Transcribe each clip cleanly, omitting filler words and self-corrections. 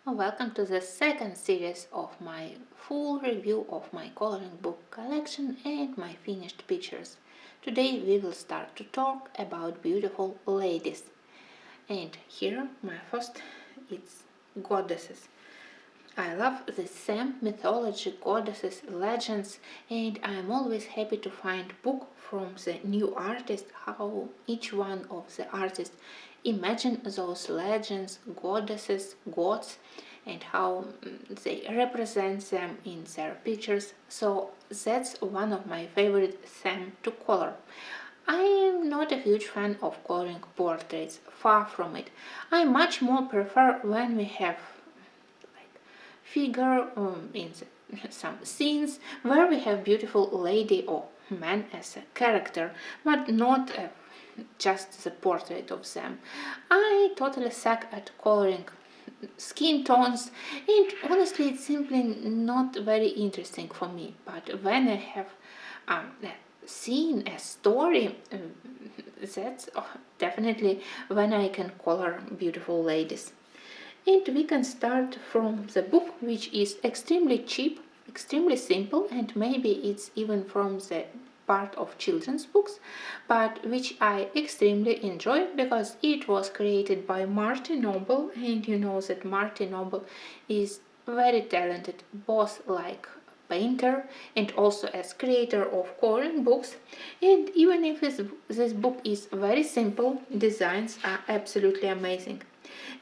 Welcome to the second series of my full review of my coloring book collection and my finished pictures. Today we will start to talk about beautiful ladies. And here my first is goddesses. I love the theme, mythology, goddesses, legends, and I am always happy to find book from the new artist how each one of the artists imagine those legends, goddesses, gods, and how they represent them in their pictures. So that's one of my favorite themes to color. I am not a huge fan of coloring portraits, far from it. I much more prefer when we have figure in some scenes where we have beautiful lady or man as a character, but not just the portrait of them. I totally suck at coloring skin tones, and honestly it's simply not very interesting for me. But when I have seen a story, that's definitely when I can color beautiful ladies. And we can start from the book, which is extremely cheap, extremely simple, and maybe it's even from the part of children's books, but which I extremely enjoy because it was created by Martin Noble, and you know that Martin Noble is very talented, both like painter and also as creator of coloring books. And even if this book is very simple, designs are absolutely amazing.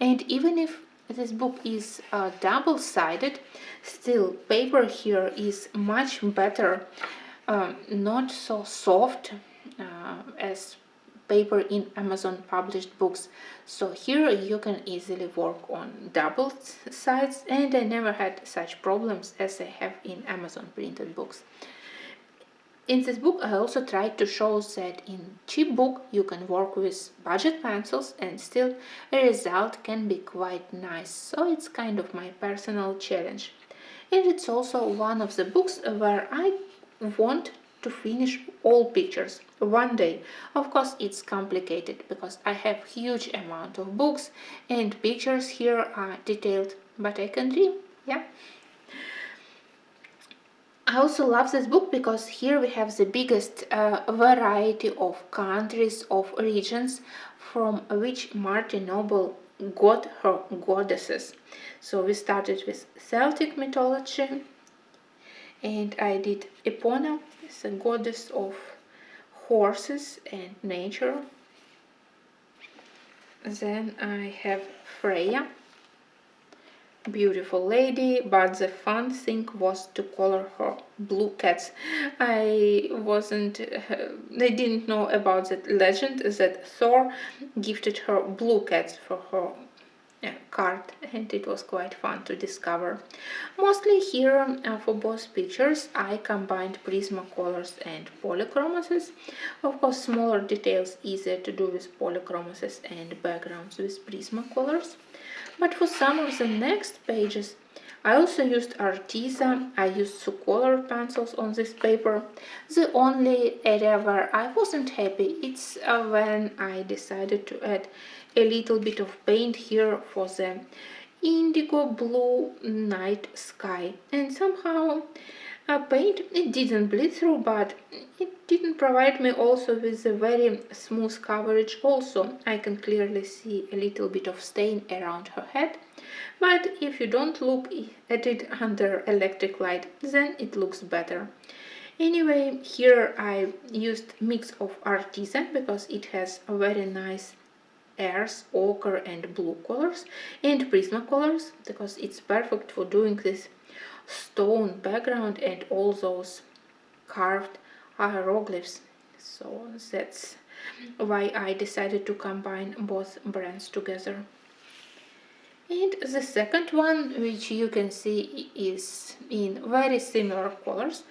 And even if this book is double-sided, still paper here is much better, not so soft as paper in Amazon published books. So here you can easily work on double sides, and I never had such problems as I have in Amazon printed books. In this book I also tried to show that in cheap book you can work with budget pencils and still a result can be quite nice, so it's kind of my personal challenge. And it's also one of the books where I want to finish all pictures one day. Of course it's complicated because I have huge amount of books and pictures here are detailed, but I can dream, yeah. I also love this book because here we have the biggest variety of countries, of regions from which Martin Noble got her goddesses. So we started with Celtic mythology, and I did Epona, the goddess of horses and nature. Then I have Freya, beautiful lady, but the fun thing was to color her blue cats. I didn't know about that legend that Thor gifted her blue cats for her card, and it was quite fun to discover. Mostly here for both pictures I combined Prismacolors and polychromases. Of course smaller details easier to do with polychromases and backgrounds with Prismacolors. But for some of the next pages I also used Arteza. I used Sucolor pencils on this paper. The only area where I wasn't happy it's when I decided to add a little bit of paint here for the indigo blue night sky, and somehow paint it didn't bleed through, but it didn't provide me also with a very smooth coverage. Also I can clearly see a little bit of stain around her head, but if you don't look at it under electric light then it looks better. Anyway, here I used mix of Artisan because it has a very nice earth, ochre and blue colors, and Prismacolors because it's perfect for doing this stone background and all those carved hieroglyphs. So that's why I decided to combine both brands together. And the second one, which you can see is in very similar colors.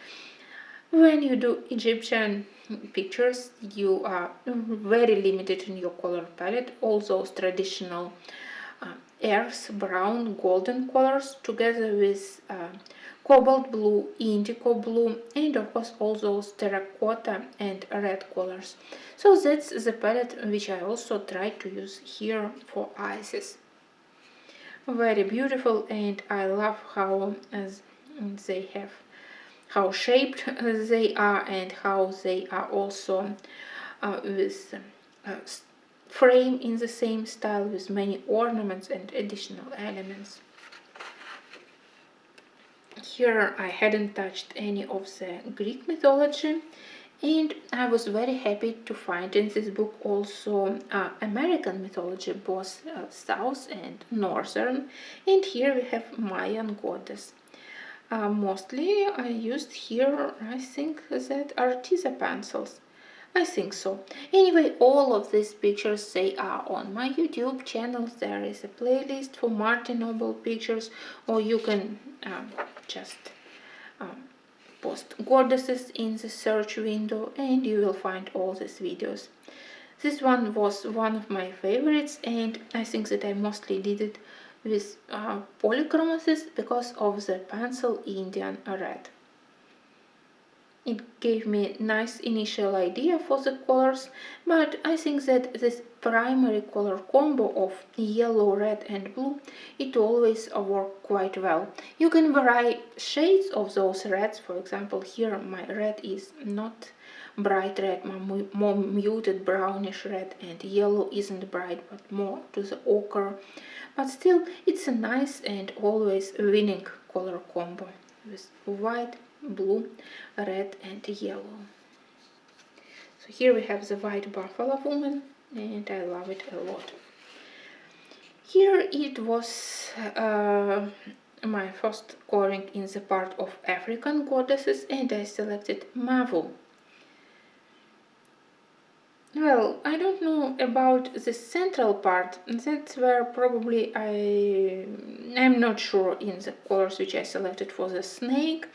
When you do Egyptian pictures, you are very limited in your color palette. All those traditional earth, brown, golden colors together with cobalt blue, indigo blue, and of course all those terracotta and red colors. So that's the palette which I also tried to use here for Isis. very beautiful, and I love how they have how shaped they are, and how they are also with frame in the same style with many ornaments and additional elements. Here I hadn't touched any of the Greek mythology, and I was very happy to find in this book also American mythology, both South and Northern, and here we have Mayan goddess. Mostly I used here, I think, that artisan pencils. I think so. Anyway, all of these pictures, they are on my YouTube channel. There is a playlist for Martin Noble pictures, or you can just post goddesses in the search window and you will find all these videos. This one was one of my favorites, and I think that I mostly did it with polychromasis because of the pencil Indian red. It gave me a nice initial idea for the colors, but I think that this primary color combo of yellow, red and blue, it always worked quite well. You can vary shades of those reds. For example, here my red is not bright red, more muted brownish red, and yellow isn't bright but more to the ochre. But still, it's a nice and always winning color combo with white, blue, red and yellow. So here we have the white buffalo woman, and I love it a lot. Here it was my first coloring in the part of African goddesses, and I selected Mavu. Well, I don't know about the central part. That's where probably I'm not sure in the colors which I selected for the snake,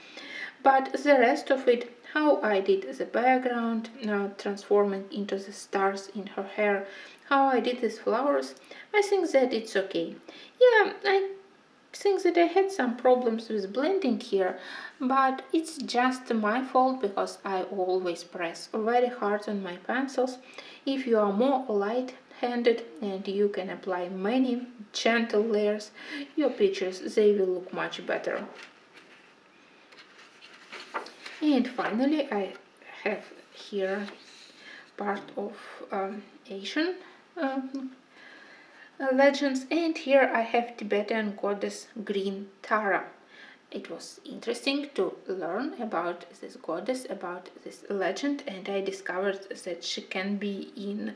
but the rest of it, how I did the background, transforming into the stars in her hair, how I did these flowers, I think that it's okay. Yeah, I think that I had some problems with blending here, but it's just my fault because I always press very hard on my pencils. If you are more light-handed and you can apply many gentle layers, your pictures, they will look much better. And finally I have here part of Asian legends, and here I have Tibetan goddess Green Tara. It was interesting to learn about this goddess, about this legend, and I discovered that she can be in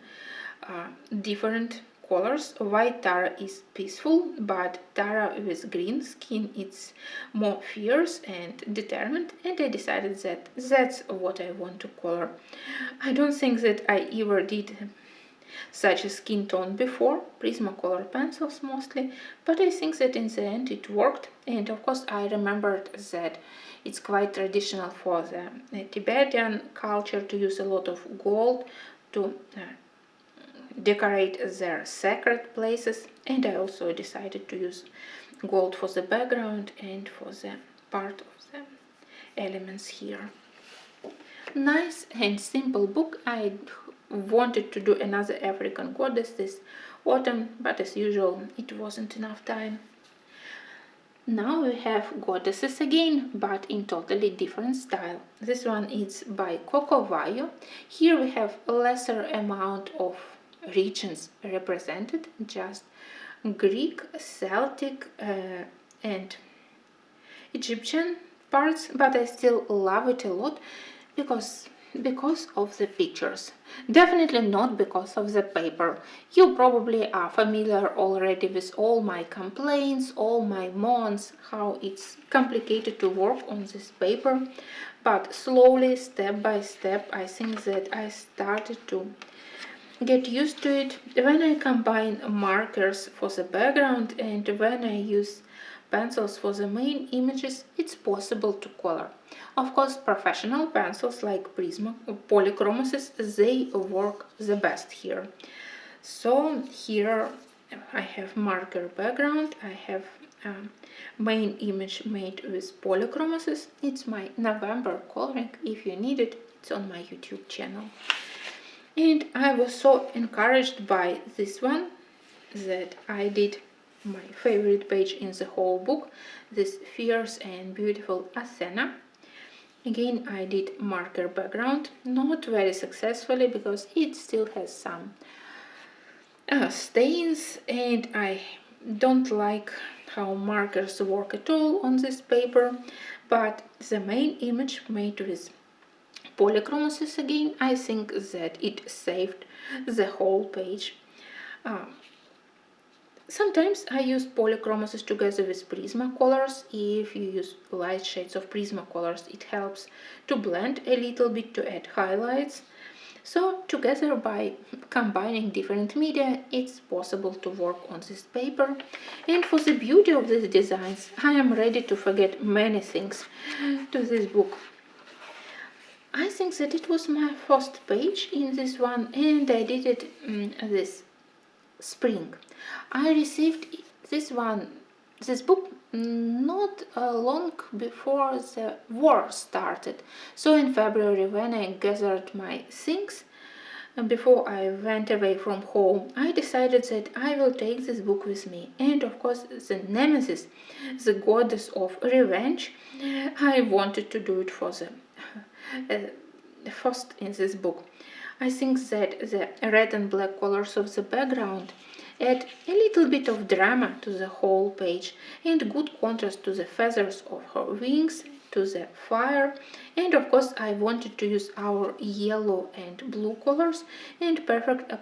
different colors. White Tara is peaceful, but Tara with green skin is more fierce and determined, and I decided that that's what I want to color. I don't think that I ever did such a skin tone before, Prismacolor pencils mostly, but I think that in the end it worked, and of course I remembered that it's quite traditional for the Tibetan culture to use a lot of gold to decorate their sacred places, and I also decided to use gold for the background and for the part of the elements here. Nice and simple book. I wanted to do another African goddess this autumn, but as usual it wasn't enough time. Now we have goddesses again, but in totally different style. This one is by C.Wyo. Here we have a lesser amount of regions represented, just Greek, Celtic and Egyptian parts, but I still love it a lot because of the pictures. Definitely not because of the paper. You probably are familiar already with all my complaints, all my moans, how it's complicated to work on this paper. But slowly, step by step, I think that I started to get used to it. When I combine markers for the background and when I use pencils for the main images, it's possible to color. Of course, professional pencils like Prisma polychromasis, they work the best here. So here I have marker background, I have main image made with polychromasis. It's my November coloring. If you need it, it's on my YouTube channel. And I was so encouraged by this one that I did my favorite page in the whole book, this fierce and beautiful Athena. Again, I did marker background, not very successfully because it still has some stains, and I don't like how markers work at all on this paper, but the main image made with polychromasis again, I think that it saved the whole page. Sometimes I use polychromasis together with Prismacolors. If you use light shades of Prismacolors, it helps to blend a little bit to add highlights. So together, by combining different media, it's possible to work on this paper. And for the beauty of these designs, I am ready to forget many things to this book. I think that it was my first page in this one, and I did it this spring. I received this book not long before the war started. So in February, when I gathered my things, before I went away from home, I decided that I will take this book with me. And of course, the nemesis, the goddess of revenge, I wanted to do it for the first in this book. I think that the red and black colors of the background add a little bit of drama to the whole page and good contrast to the feathers of her wings, to the fire, and of course I wanted to use our yellow and blue colors, and perfect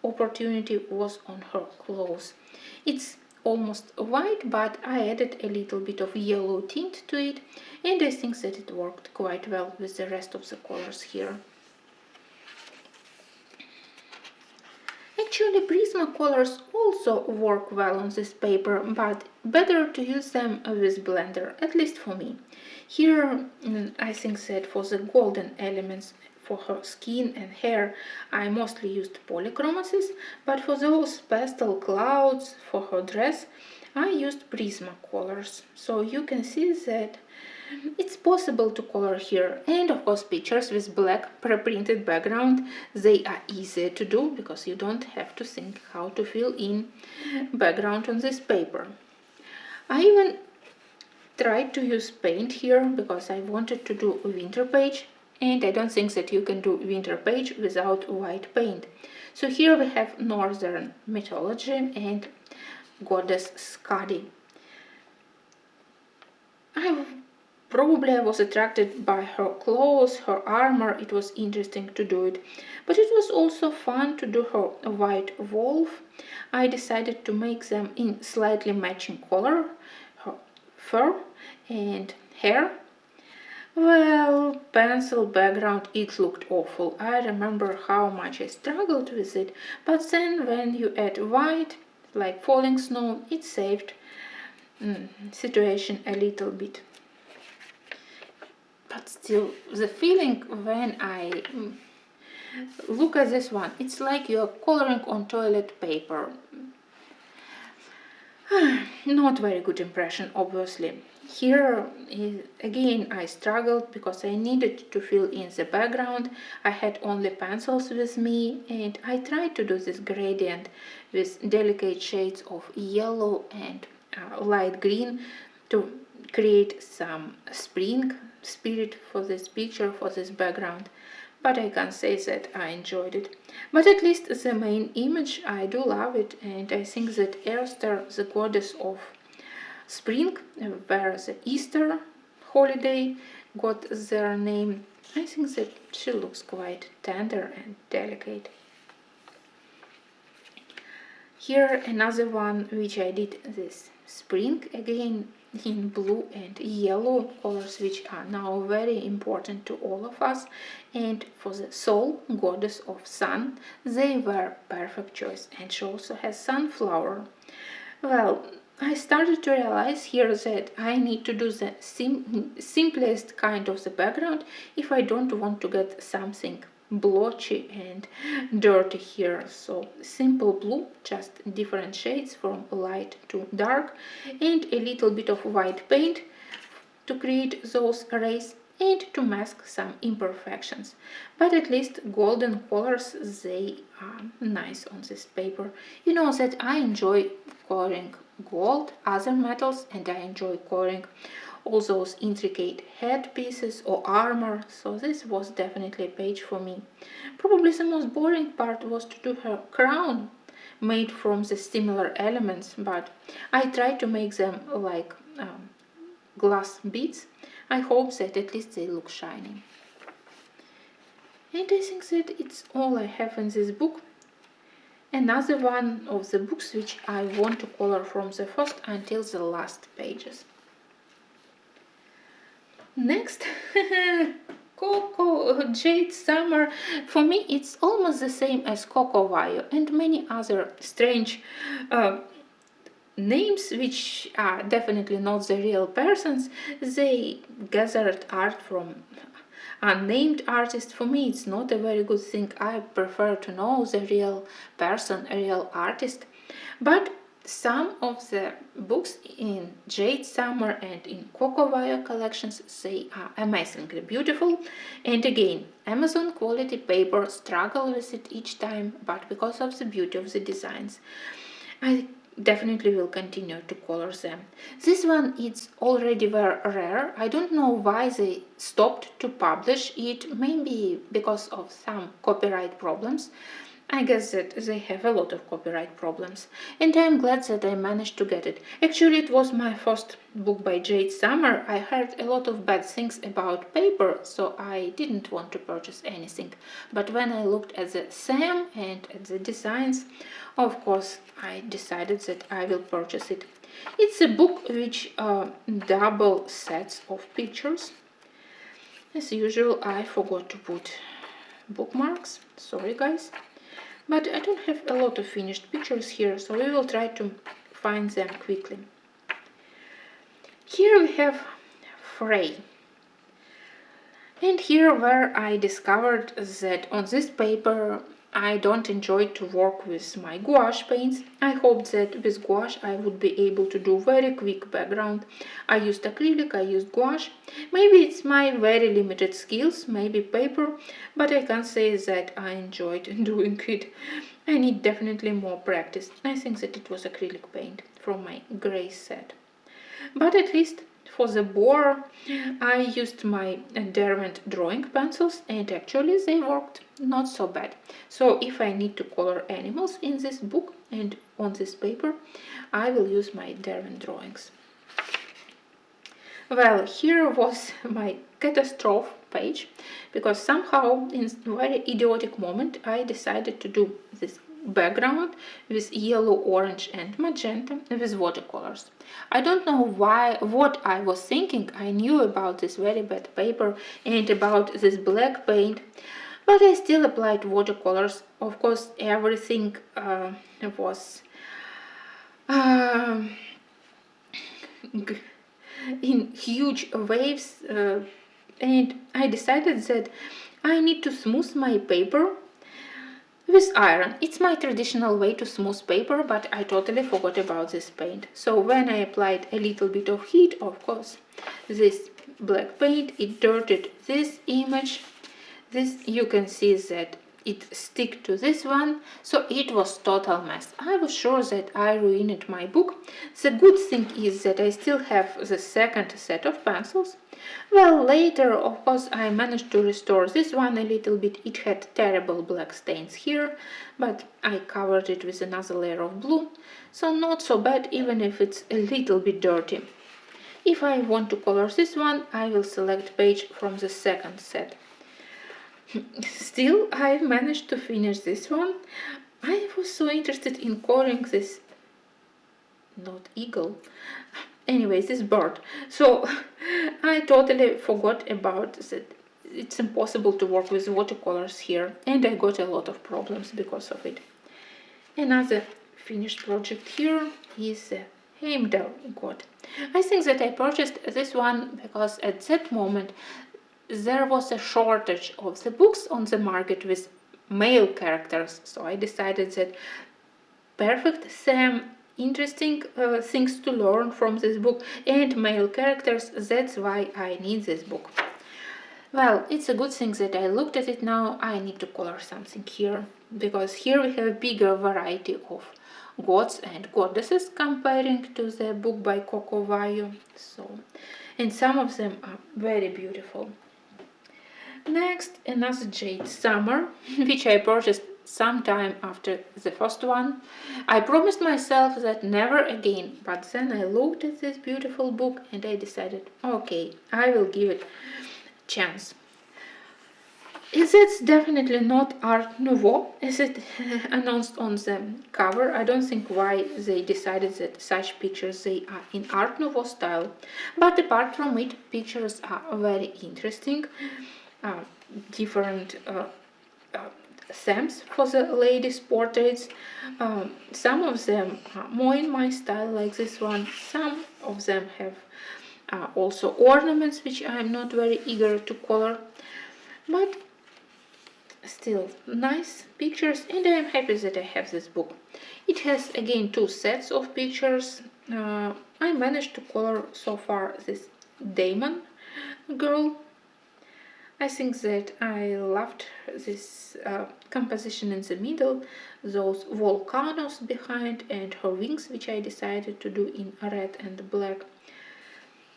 opportunity was on her clothes. It's almost white, but I added a little bit of yellow tint to it, and I think that it worked quite well with the rest of the colors here. Actually, Prismacolors also work well on this paper, but better to use them with Blender, at least for me. Here, I think that for the golden elements for her skin and hair, I mostly used polychromasis, but for those pastel clouds for her dress, I used Prismacolors. So you can see that it's possible to color here, and of course pictures with black pre-printed background, they are easier to do because you don't have to think how to fill in background on this paper. I even tried to use paint here because I wanted to do a winter page, and I don't think that you can do winter page without white paint. So here we have northern mythology and goddess Skadi. Probably I was attracted by her clothes, her armor, it was interesting to do it. But it was also fun to do her white wolf. I decided to make them in slightly matching color, her fur and hair. Well, pencil background, it looked awful. I remember how much I struggled with it, but then when you add white, like falling snow, it saved situation a little bit. But still, the feeling when I look at this one, it's like you're coloring on toilet paper. Not very good impression, obviously. Here, again, I struggled because I needed to fill in the background. I had only pencils with me, and I tried to do this gradient with delicate shades of yellow and light green to create some spring spirit for this picture, for this background, but I can't say that I enjoyed it. But at least the main image, I do love it, and I think that Esther, the goddess of spring, where the Easter holiday got their name, I think that she looks quite tender and delicate. Here another one which I did this spring, again in blue and yellow colors, which are now very important to all of us, and for the soul goddess of sun, they were perfect choice, and she also has sunflower. Well, I started to realize here that I need to do the simplest kind of the background if I don't want to get something blotchy and dirty here. So simple blue, just different shades from light to dark, and a little bit of white paint to create those rays and to mask some imperfections. But at least golden colors, they are nice on this paper. You know that I enjoy coloring gold, other metals, and I enjoy coloring all those intricate headpieces or armor, so this was definitely a page for me. Probably the most boring part was to do her crown, made from the similar elements, but I tried to make them like glass beads. I hope that at least they look shiny. And I think that it's all I have in this book. Another one of the books which I want to color from the first until the last pages. Next, J.Summer. For me, it's almost the same as C.Wyo and many other strange names which are definitely not the real persons. They gathered art from unnamed artists. For me, it's not a very good thing. I prefer to know the real person, a real artist. But some of the books in J.Summer and in C.Wyo collections, they are amazingly beautiful. And again, Amazon quality paper, struggle with it each time, but because of the beauty of the designs, I definitely will continue to color them. This one is already very rare. I don't know why they stopped to publish it, maybe because of some copyright problems. I guess that they have a lot of copyright problems, and I'm glad that I managed to get it. Actually, it was my first book by J.Summer. I heard a lot of bad things about paper, so I didn't want to purchase anything. But when I looked at the theme and at the designs, of course, I decided that I will purchase it. It's a book which double sets of pictures. As usual, I forgot to put bookmarks. Sorry, guys. But I don't have a lot of finished pictures here, so we will try to find them quickly. Here we have Frey. And here where I discovered that on this paper I don't enjoy to work with my gouache paints. I hoped that with gouache I would be able to do very quick background. I used acrylic, I used gouache. Maybe it's my very limited skills, maybe paper, but I can't say that I enjoyed doing it. I need definitely more practice. I think that it was acrylic paint from my gray set. But at least for the boar, I used my Derwent drawing pencils, and actually they worked not so bad. So if I need to color animals in this book and on this paper, I will use my Derwent drawings. Well, here was my catastrophe page, because somehow in a very idiotic moment I decided to do this background with yellow, orange and magenta with watercolors. I don't know what I was thinking. I knew about this very bad paper and about this black paint, but I still applied watercolors. Of course, everything was in huge waves, and I decided that I need to smooth my paper with iron. It's my traditional way to smooth paper, but I totally forgot about this paint. So when I applied a little bit of heat, of course, this black paint, it dirtied this image. This, you can see that it stick to this one, so it was total mess. I was sure that I ruined my book. The good thing is that I still have the second set of pencils. Well, later, of course, I managed to restore this one a little bit. It had terrible black stains here, but I covered it with another layer of blue, so not so bad, even if it's a little bit dirty. If I want to color this one, I will select page from the second set. Still, I managed to finish this one. I was so interested in coloring this, not eagle, anyways, this bird. So I totally forgot about that. It's impossible to work with watercolors here, and I got a lot of problems because of it. Another finished project here is the Heimdall god. I think that I purchased this one because at that moment there was a shortage of the books on the market with male characters, so I decided that perfect theme, interesting things to learn from this book, and male characters, that's why I need this book. Well, it's a good thing that I looked at it now. I need to color something here, because here we have a bigger variety of gods and goddesses comparing to the book by C.Wyo. So, and some of them are very beautiful. Next, another J.Summer, which I purchased sometime after the first one. I promised myself that never again, but then I looked at this beautiful book and I decided, okay, I will give it a chance. It's definitely not Art Nouveau, as it announced on the cover. I don't think why they decided that such pictures they are in Art Nouveau style. But apart from it, pictures are very interesting. Different themes for the ladies' portraits. Some of them are more in my style, like this one. Some of them have also ornaments, which I'm not very eager to color. But still nice pictures, and I am happy that I have this book. It has again two sets of pictures. I managed to color so far this Damon girl. I think that I loved this composition in the middle, those volcanoes behind, and her wings, which I decided to do in red and black.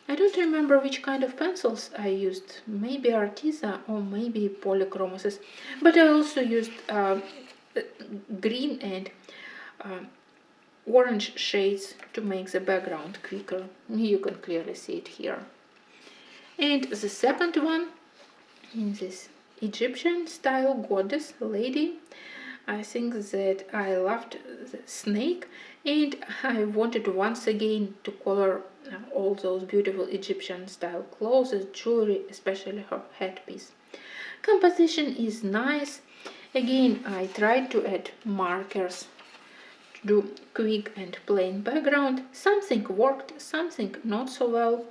I don't remember which kind of pencils I used, maybe Arteza or maybe polychromasis, but I also used green and orange shades to make the background quicker. You can clearly see it here. And the second one, in this Egyptian style goddess lady, I think that I loved the snake, and I wanted once again to color all those beautiful Egyptian style clothes, jewelry, especially her headpiece. Composition is nice. Again, I tried to add markers to do quick and plain background. Something worked, something not so well.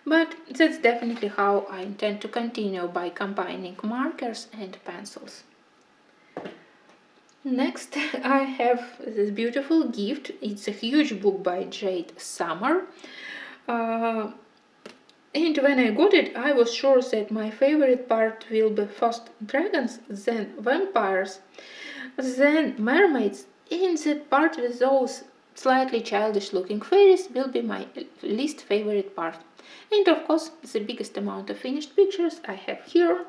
But that's definitely how I intend to continue, by combining markers and pencils. Next, I have this beautiful gift. It's a huge book by J.Summer. And when I got it, I was sure that my favorite part will be first dragons, then vampires, then mermaids, and that part with those slightly childish looking fairies will be my least favorite part. And of course, the biggest amount of finished pictures I have here.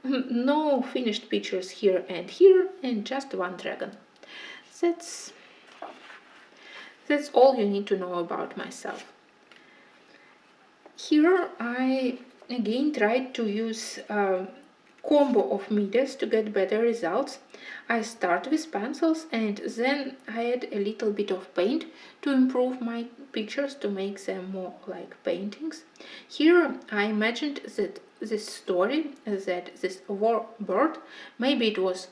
No finished pictures here, and just one dragon. That's all you need to know about myself. Here I again tried to use a combo of medias to get better results. I start with pencils and then I add a little bit of paint to improve my pictures, to make them more like paintings. Here I imagined that this story, that this war bird, maybe it was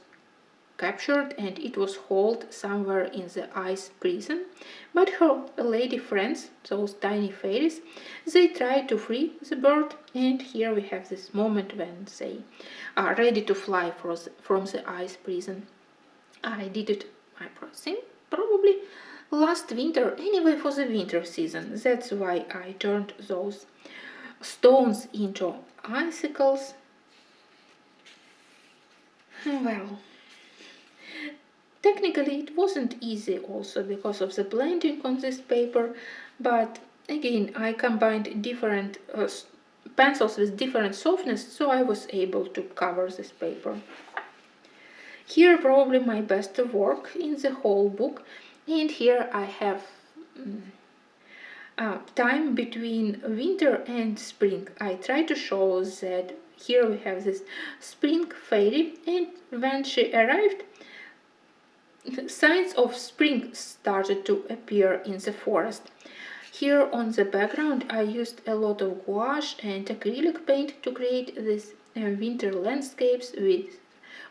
captured and it was held somewhere in the ice prison, but her lady friends, those tiny fairies, they try to free the bird, and here we have this moment when they are ready to fly from the ice prison. I did it, I think, probably last winter, anyway, for the winter season. That's why I turned those stones into icicles. Well, technically it wasn't easy also because of the blending on this paper, but again I combined different pencils with different softness, so I was able to cover this paper. Here probably my best work in the whole book, and here I have time between winter and spring. I try to show that here we have this spring fairy, and when she arrived, signs of spring started to appear in the forest. Here on the background I used a lot of gouache and acrylic paint to create these winter landscapes with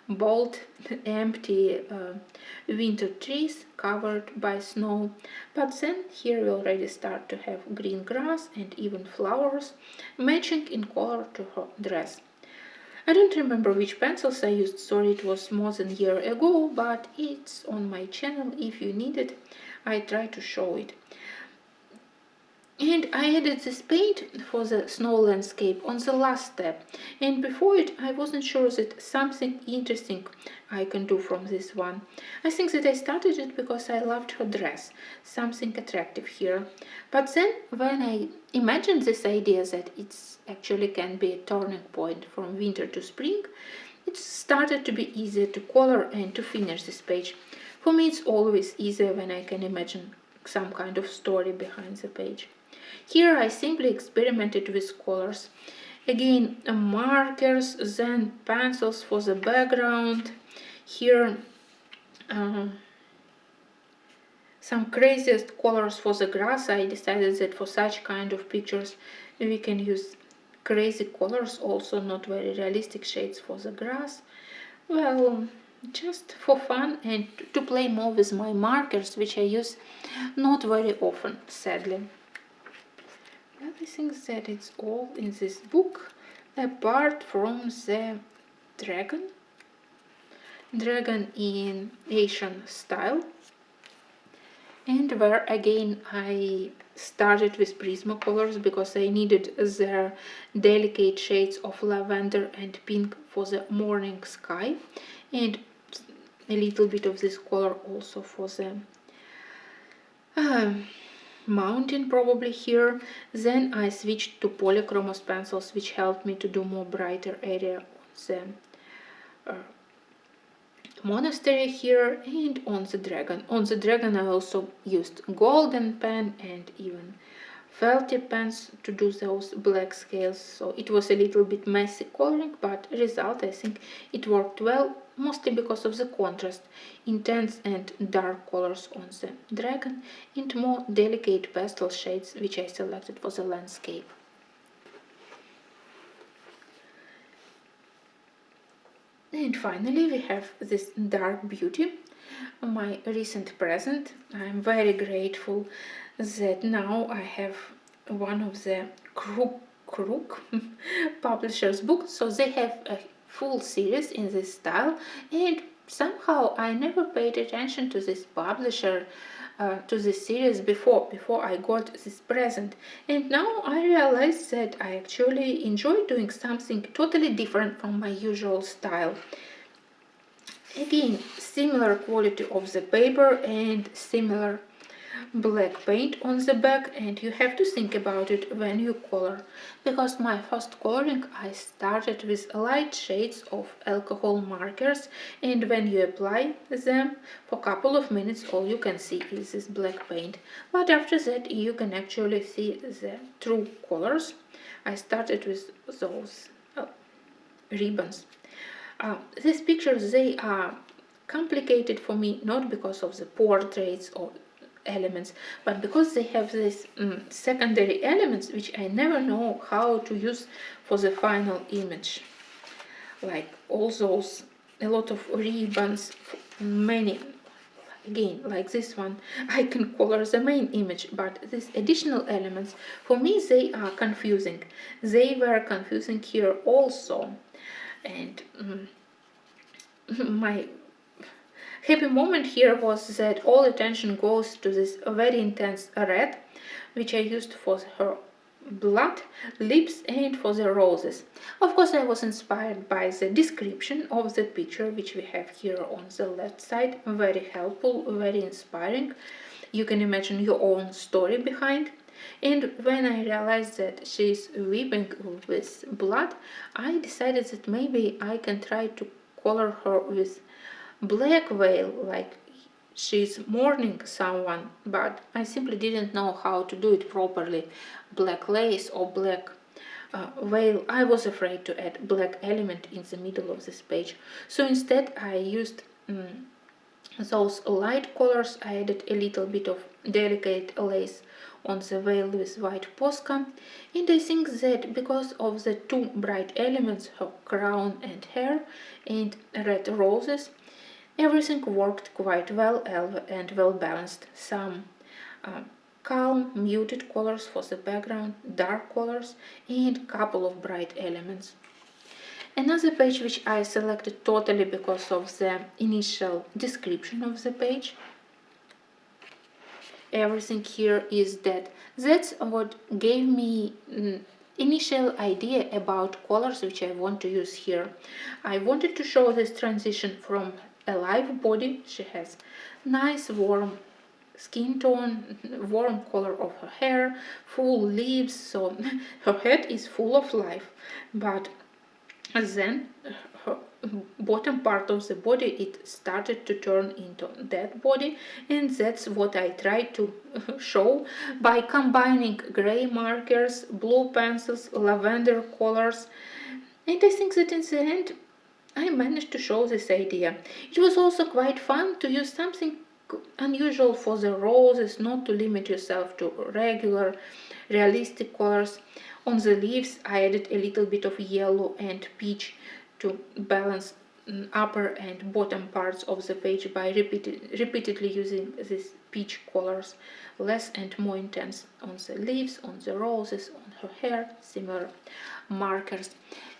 bold, empty winter trees covered by snow. But then here we already start to have green grass and even flowers matching in color to her dress. I don't remember which pencils I used, sorry, it was more than a year ago, but it's on my channel if you need it. I try to show it. And I added this paint for the snow landscape on the last step, and before it I wasn't sure that something interesting I can do from this one. I think that I started it because I loved her dress, something attractive here. But then when I imagined this idea that it actually can be a turning point from winter to spring, it started to be easier to color and to finish this page. For me it's always easier when I can imagine some kind of story behind the page. Here I simply experimented with colors. Again, markers, then pencils for the background. Here some craziest colors for the grass. I decided that for such kind of pictures we can use crazy colors, also not very realistic shades for the grass. Well, just for fun and to play more with my markers, which I use not very often, sadly. Well, I think that it's all in this book, apart from the dragon in Asian style, and where again I started with Prismacolors because I needed their delicate shades of lavender and pink for the morning sky, and a little bit of this color also for the mountain probably here. Then I switched to polychromos pencils, which helped me to do more brighter area on the monastery here and on the dragon. On the dragon I also used golden pen and even felty pens to do those black scales, so it was a little bit messy coloring, but result I think it worked well, mostly because of the contrast, intense and dark colors on the dragon and more delicate pastel shades which I selected for the landscape. And finally we have this dark beauty, my recent present. I'm very grateful that now I have one of the Crook publishers books, so they have a full series in this style, and somehow I never paid attention to this publisher, to this series before I got this present, and now I realized that I actually enjoy doing something totally different from my usual style. Again, similar quality of the paper and similar black paint on the back, and you have to think about it when you color, because my first coloring I started with light shades of alcohol markers, and when you apply them for a couple of minutes all you can see is this black paint, but after that you can actually see the true colors. I started with those ribbons. These pictures, they are complicated for me not because of the portraits or elements, but because they have these secondary elements which I never know how to use for the final image, like all those, a lot of ribbons, many. Again, like this one, I can color the main image, but these additional elements, for me, they are confusing. They were confusing here also, and my happy moment here was that all attention goes to this very intense red, which I used for her blood, lips and for the roses. Of course I was inspired by the description of the picture which we have here on the left side, very helpful, very inspiring. You can imagine your own story behind. And when I realized that she's weeping with blood, I decided that maybe I can try to color her with black veil, like she's mourning someone, but I simply didn't know how to do it properly. Black lace or black veil. I was afraid to add black element in the middle of this page, so instead I used those light colors. I added a little bit of delicate lace on the veil with white posca, and I think that because of the two bright elements, her crown and hair and red roses, everything worked quite well and well balanced. Some calm, muted colors for the background, dark colors, and couple of bright elements. Another page which I selected totally because of the initial description of the page. everything here is dead. That's what gave me initial idea about colors which I want to use here. I wanted to show this transition from a live body. She has nice warm skin tone, warm color of her hair, full leaves, so her head is full of life. But then her bottom part of the body, it started to turn into dead body, and that's what I tried to show by combining gray markers, blue pencils, lavender colors. And I think that in the end I managed to show this idea. It was also quite fun to use something unusual for the roses, not to limit yourself to regular realistic colors. On the leaves I added a little bit of yellow and peach to balance upper and bottom parts of the page by repeatedly using these peach colors, less and more intense on the leaves, on the roses, on her hair, similar markers.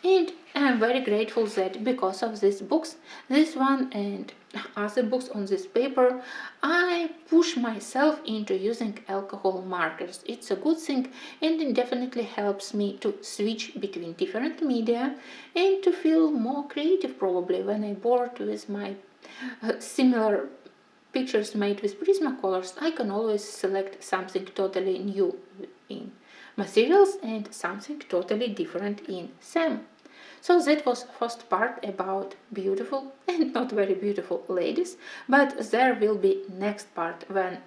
And I'm very grateful that because of these books, this one and other books on this paper, I push myself into using alcohol markers. It's a good thing, and it definitely helps me to switch between different media and to feel more creative probably when I'm bored with my similar pictures made with Prismacolors. I can always select something totally new in materials and something totally different in them. So that was first part about beautiful and not very beautiful ladies, but there will be next part where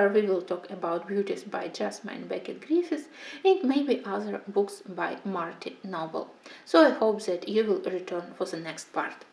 we will talk about Beauties by Jasmine Beckett Griffiths and maybe other books by Marty Noble. So I hope that you will return for the next part.